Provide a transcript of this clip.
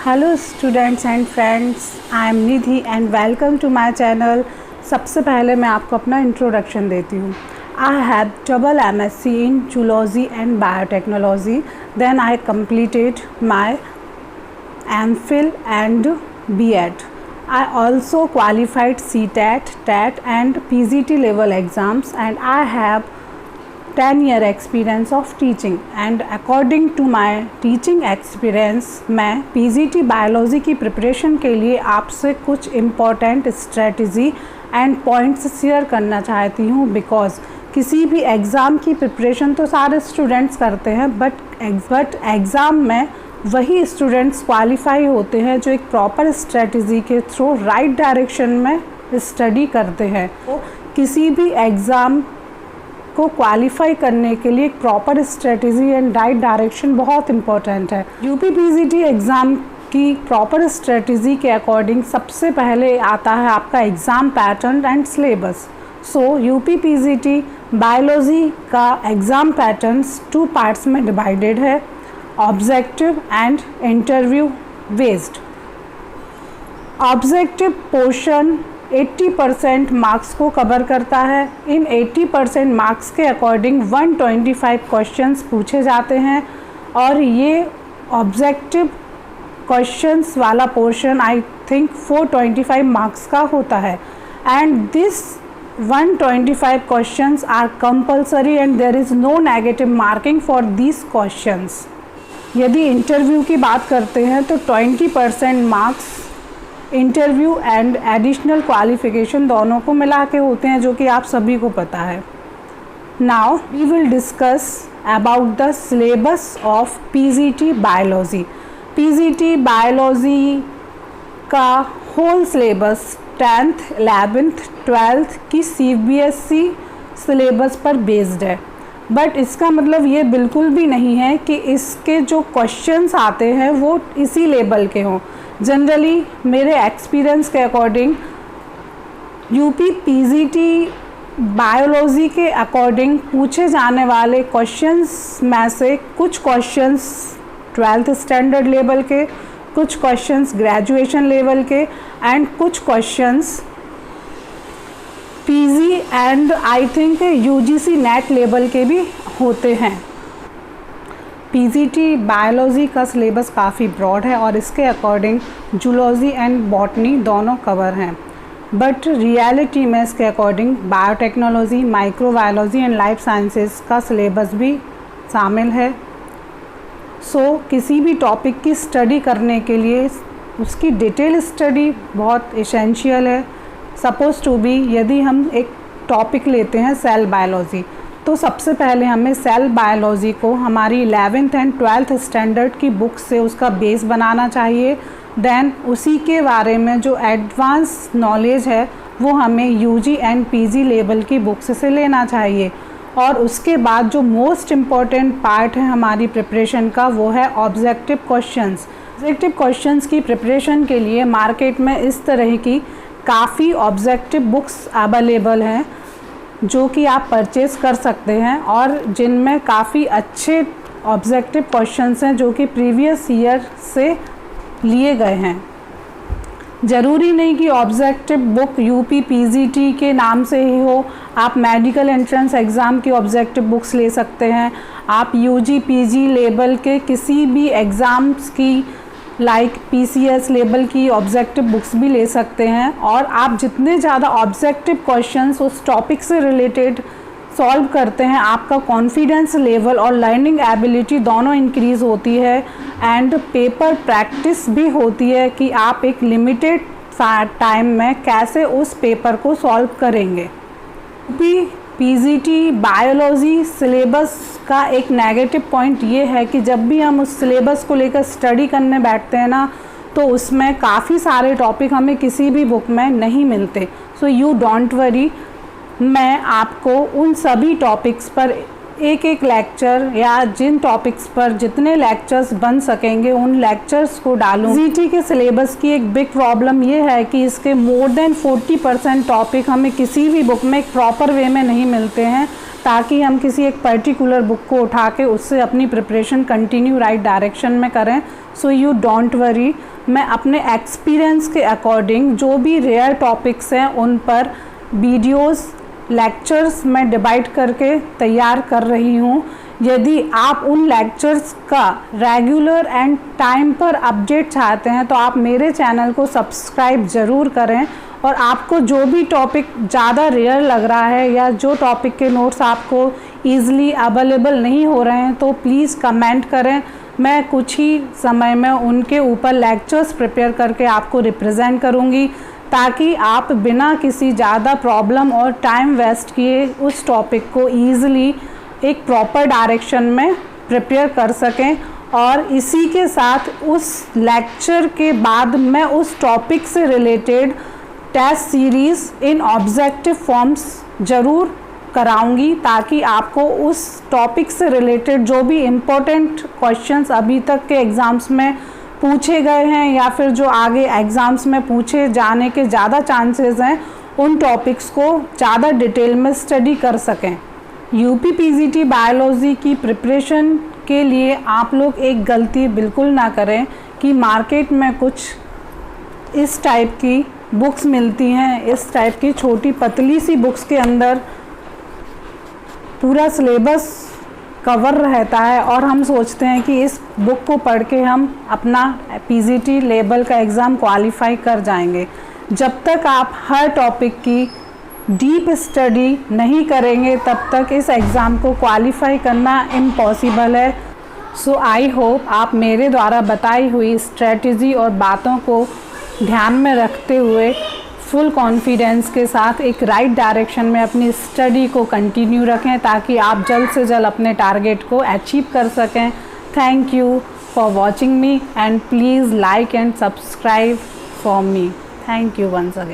Hello students and friends, I am Nidhi and welcome to my channel. सबसे पहले मैं आपको अपना इंट्रोडक्शन देती हूँ। I have double MSc in zoology and biotechnology, then I completed my MPhil and B.Ed. I also qualified CTET, TET and PGT level exams, and I have 10-year experience of teaching, and according to my teaching experience मैं PGT biology की preparation के लिए आपसे कुछ important strategy and points share करना चाहती हूँ। Because किसी भी एग्ज़ाम की प्रिपरेशन तो सारे स्टूडेंट्स करते हैं, बट एग्ज़ाम में वही स्टूडेंट्स क्वालिफाई होते हैं जो एक प्रॉपर स्ट्रेटजी के थ्रू राइट डायरेक्शन में स्टडी करते हैं। तो किसी भी एग्ज़ाम को क्वालिफाई करने के लिए एक proper strategy and right direction बहुत इम्पोर्टेंट है। यूपी पीजीटी एग्ज़ाम की प्रॉपर स्ट्रेटजी के अकॉर्डिंग सबसे पहले आता है आपका exam pattern and syllabus. So UP PGT biology का एग्ज़ाम पैटर्न्स 2 पार्ट्स में डिवाइडेड है, objective and interview based. Objective portion 80% marks को कवर करता है। इन 80% मार्क्स के अकॉर्डिंग 125 क्वेश्चंस पूछे जाते हैं और ये ऑब्जेक्टिव क्वेश्चंस वाला पोर्शन आई थिंक 425 मार्क्स का होता है। And this 125 questions are compulsory and there is no negative marking for this questions. यदि इंटरव्यू की बात करते हैं तो 20% marks interview and additional qualification दोनों को मिला के होते हैं, जो कि आप सभी को पता है। Now we will discuss about the syllabus of PGT biology. PGT biology का whole syllabus 10th, 11th, 12th की CBSE सिलेबस पर बेस्ड है। बट इसका मतलब ये बिल्कुल भी नहीं है कि इसके जो क्वेश्चंस आते हैं वो इसी लेवल के हों। जनरली मेरे एक्सपीरियंस के अकॉर्डिंग यूपी पीजीटी बायोलॉजी के अकॉर्डिंग पूछे जाने वाले क्वेश्चंस में से कुछ क्वेश्चंस 12th स्टैंडर्ड लेवल के, कुछ क्वेश्चंस ग्रेजुएशन लेवल के एंड कुछ questions PG and I think UGC net level के भी होते हैं। पीजीटी बायोलॉजी का सिलेबस काफ़ी ब्रॉड है और इसके अकॉर्डिंग जूलॉजी एंड बॉटनी दोनों कवर हैं, बट रियलिटी में इसके according biotechnology, microbiology and life sciences का सिलेबस भी शामिल है। सो किसी भी टॉपिक की स्टडी करने के लिए उसकी डिटेल स्टडी बहुत एसेंशियल है। सपोज टू बी यदि हम एक टॉपिक लेते हैं सेल बायोलॉजी, तो सबसे पहले हमें सेल बायोलॉजी को हमारी 11th एंड 12th स्टैंडर्ड की बुक से उसका बेस बनाना चाहिए। देन उसी के बारे में जो एडवांस नॉलेज है वो हमें यूजी एंड पीजी लेवल की बुक्स से लेना चाहिए। और उसके बाद जो मोस्ट इम्पॉर्टेंट पार्ट है हमारी प्रिपरेशन का वो है ऑब्जेक्टिव क्वेश्चंस। ऑब्जेक्टिव क्वेश्चंस की प्रिपरेशन के लिए मार्केट में इस तरह की काफ़ी ऑब्जेक्टिव बुक्स अवेलेबल हैं जो कि आप परचेज़ कर सकते हैं और जिनमें काफ़ी अच्छे ऑब्जेक्टिव क्वेश्चंस हैं जो कि प्रीवियस ईयर से लिए गए हैं। ज़रूरी नहीं कि ऑब्जेक्टिव बुक यूपी पीजीटी के नाम से ही हो, आप मेडिकल एंट्रेंस एग्ज़ाम की ऑब्जेक्टिव बुक्स ले सकते हैं। आप यूजी पीजी लेवल के किसी भी एग्ज़ाम्स की लाइक PCS लेवल की ऑब्जेक्टिव बुक्स भी ले सकते हैं। और आप जितने ज़्यादा ऑब्जेक्टिव क्वेश्चंस उस टॉपिक से रिलेटेड सॉल्व करते हैं, आपका कॉन्फिडेंस लेवल और लर्निंग एबिलिटी दोनों इंक्रीज़ होती है एंड पेपर प्रैक्टिस भी होती है कि आप एक लिमिटेड टाइम में कैसे उस पेपर को सॉल्व करेंगे। पीजीटी बायोलॉजी सिलेबस का एक नेगेटिव पॉइंट ये है कि जब भी हम उस सिलेबस को लेकर स्टडी करने बैठते हैं ना, तो उसमें काफ़ी सारे टॉपिक हमें किसी भी बुक में नहीं मिलते। सो यू डोंट वरी, मैं आपको उन सभी टॉपिक्स पर एक एक लेक्चर या जिन टॉपिक्स पर जितने लेक्चर्स बन सकेंगे उन लेक्चर्स को डालूँ। जीटी के सिलेबस की एक बिग प्रॉब्लम ये है कि इसके मोर देन 40% टॉपिक हमें किसी भी बुक में एक प्रॉपर वे में नहीं मिलते हैं, ताकि हम किसी एक पर्टिकुलर बुक को उठा के उससे अपनी प्रिपरेशन कंटिन्यू राइट डायरेक्शन में करें। सो यू डोंट वरी, मैं अपने एक्सपीरियंस के अकॉर्डिंग जो भी रेयर टॉपिक्स हैं उन पर वीडियोस लेक्चर्स मैं डिवाइड करके तैयार कर रही हूँ। यदि आप उन लेक्चर्स का रेगुलर एंड टाइम पर अपडेट चाहते हैं तो आप मेरे चैनल को सब्सक्राइब ज़रूर करें। और आपको जो भी टॉपिक ज़्यादा रेयर लग रहा है या जो टॉपिक के नोट्स आपको ईज़िली अवेलेबल नहीं हो रहे हैं तो प्लीज़ कमेंट करें, मैं कुछ ही समय में उनके ऊपर लेक्चर्स प्रिपेयर करके आपको रिप्रेजेंट करूँगी, ताकि आप बिना किसी ज़्यादा प्रॉब्लम और टाइम वेस्ट किए उस टॉपिक को ईज़िली एक प्रॉपर डायरेक्शन में प्रिपेयर कर सकें। और इसी के साथ उस लेक्चर के बाद मैं उस टॉपिक से रिलेटेड टेस्ट सीरीज़ इन ऑब्जेक्टिव फॉर्म्स ज़रूर कराऊंगी, ताकि आपको उस टॉपिक से रिलेटेड जो भी इम्पोर्टेंट क्वेश्चंस अभी तक के एग्ज़ाम्स में पूछे गए हैं या फिर जो आगे एग्ज़ाम्स में पूछे जाने के ज़्यादा चांसेस हैं, उन टॉपिक्स को ज़्यादा डिटेल में स्टडी कर सकें। यूपी पीजीटी बायोलॉजी की प्रिपरेशन के लिए आप लोग एक गलती बिल्कुल ना करें कि मार्केट में कुछ इस टाइप की बुक्स मिलती हैं, इस टाइप की छोटी पतली सी बुक्स के अंदर पूरा सिलेबस कवर रहता है और हम सोचते हैं कि इस बुक को पढ़ के हम अपना पीजीटी लेवल का एग्ज़ाम क्वालिफाई कर जाएंगे। जब तक आप हर टॉपिक की डीप स्टडी नहीं करेंगे तब तक इस एग्ज़ाम को क्वालिफाई करना इम्पॉसिबल है। सो आई होप आप मेरे द्वारा बताई हुई स्ट्रेटजी और बातों को ध्यान में रखते हुए फुल कॉन्फिडेंस के साथ एक राइट डायरेक्शन में अपनी स्टडी को कंटिन्यू रखें, ताकि आप जल्द से जल्द अपने टारगेट को अचीव कर सकें। Thank you for watching me and please like and subscribe for me. Thank you once again.